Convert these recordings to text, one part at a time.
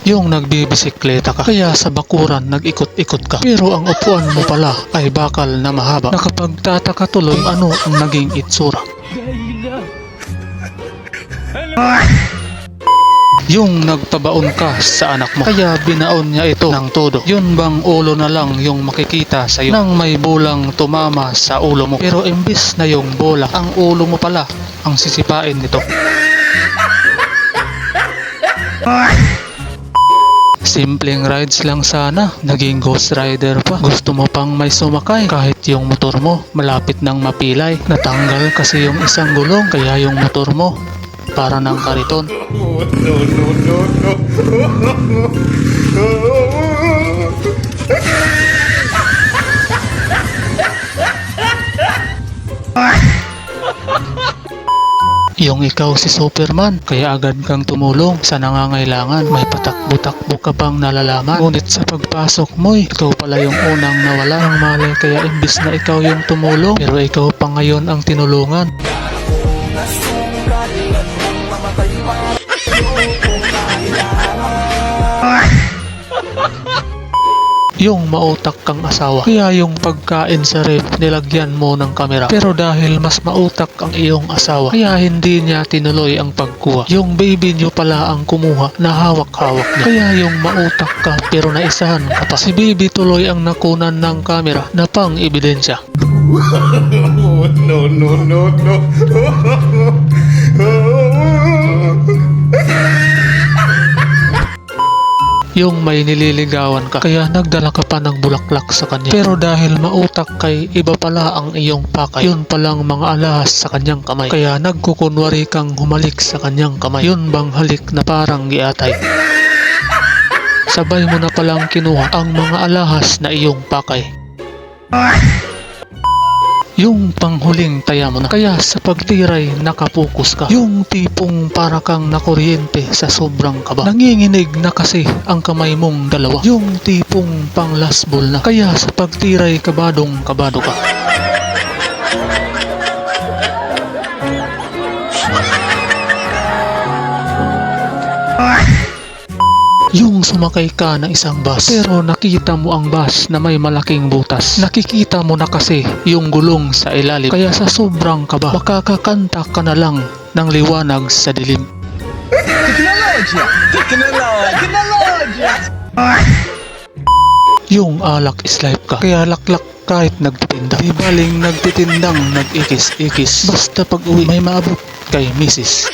Yung nagbibisikleta ka, kaya sa bakuran nag-ikot-ikot ka. Pero ang upuan mo pala ay bakal na mahaba. Nakapagtataka tuloy ano ang naging itsura. Yung nagpabaon ka sa anak mo, kaya binaon niya ito ng todo. Yun bang ulo na lang yung makikita sa'yo nang may bolang tumama sa ulo mo? Pero imbis na yung bola, ang ulo mo pala ang sisipain nito. Simpleng rides lang sana, naging ghost rider pa. Gusto mo pang may sumakay kahit yung motor mo malapit nang mapilay. Natanggal kasi yung isang gulong, kaya yung motor mo para ng kariton. Yung ikaw si Superman, kaya agad kang tumulong sa nangangailangan. May patakbo-takbo ka pang nalalaman. Ngunit sa pagpasok mo'y ikaw pala yung unang nawala ng malay, kaya imbis na ikaw yung tumulong, pero ikaw pa ngayon ang tinulungan. Yung mautak kang asawa, kaya yung pagkain sa ref nilagyan mo ng kamera. Pero dahil mas mautak ang iyong asawa, kaya hindi niya tinuloy ang pagkuha. Yung baby niyo pala ang kumuha na hawak-hawak niya. Kaya yung mautak ka pero naisahan ka pa. Si baby tuloy ang nakunan ng kamera na pang ebidensya. No. Yung may nililigawan ka, kaya nagdala ka pa ng bulaklak sa kanya. Pero dahil mautak kay iba pala ang iyong pakay, yun palang mga alahas sa kanyang kamay. Kaya nagkukunwari kang humalik sa kanyang kamay. Yun bang halik na parang giatay? Sabay mo na palang kinuha ang mga alahas na iyong pakay. Yung panghuling taya mo na, kaya sa pagtiray nakapokus ka. Yung tipong para kang nakuryente sa sobrang kaba. Nanginginig na kasi ang kamay mong dalawa. Yung tipong pang last ball na, kaya sa pagtiray kabadong kabado ka. Yung sumakay ka ng isang bus, pero nakita mo ang bus na may malaking butas. Nakikita mo na kasi yung gulong sa ilalim, kaya sa sobrang kaba, makakakanta ka na lang ng liwanag sa dilim. Teknology! Yung alak is life ka, kaya laklak kahit nagtitinda. Di baling nagtitindang nag-ikis-ikis, basta pag uwi may maabot kay misis.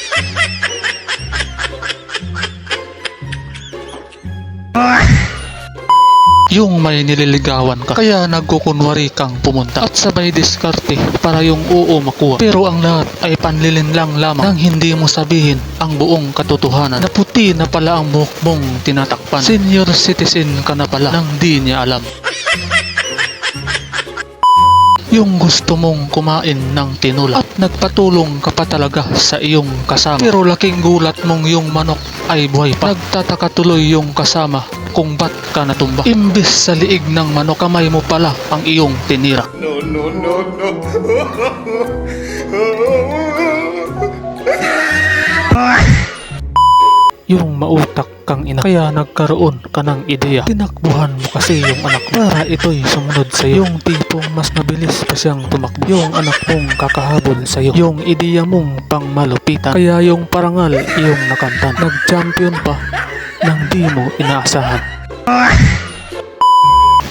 Yung may nililigawan ka, kaya nagkukunwari kang pumunta at sabay diskarte para yung oo makuha. Pero ang lahat ay panlilin lang lamang nang hindi mo sabihin ang buong katotohanan na puti na pala ang buhok mong tinatakpan. Senior citizen ka na pala nang di niya alam. Yung gusto mong kumain ng tinula at nagpatulong ka pa talaga sa iyong kasama. Pero laking gulat mong yung manok ay buhay pa. Nagtataka tuloy yung kasama kung ba't ka natumba. Imbis sa liig ng manok, kamay mo pala ang iyong tinira. No. Yung mautak kang ina, kaya nagkaroon ka ng ideya. Tinakbuhan mo kasi yung anak mo para ito'y sumunod sa'yo. Yung tipong mas mabilis pa siyang tumakbo. Yung anak mong kakahabol sa'yo. Yung ideya mong pang malupitan, kaya yung parangal iyong nakamtan. Nag-champion pa nang di mo inaasahan.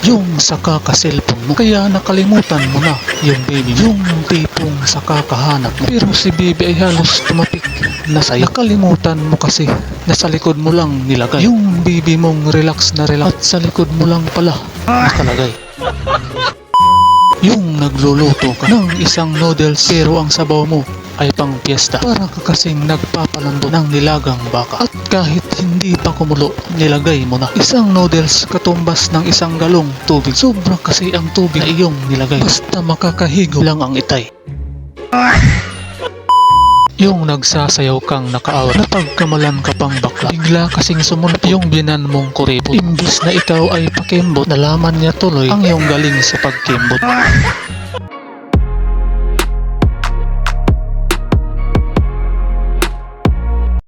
Yung sa kaka-cellphone mo, kaya nakalimutan mo na yung baby. Yung tipong sa kakahanap mo, pero si baby ay halos tumapik na sa'yo. Nakalimutan mo kasi nasa likod mo lang nilagay. Yung baby mong relax na relax at sa likod mo lang pala nakalagay. Yung nagluluto ka ng isang noodles pero ang sabaw mo ay pang piyesta. Para ka kasing nagpapalando ng nilagang baka. At kahit hindi pa kumulo, nilagay mo na. Isang noodles katumbas ng isang galong tubig. Sobra kasi ang tubig na iyong nilagay. Basta makakahigo lang ang itay. Yung nagsasayaw kang nakaawat, napagkamalan ka pang bakla. Bigla kasing sumunod yung binan mong kuripot. Imbis na ikaw ay pakimbot, nalaman niya tuloy ang iyong galing sa pagkimbot.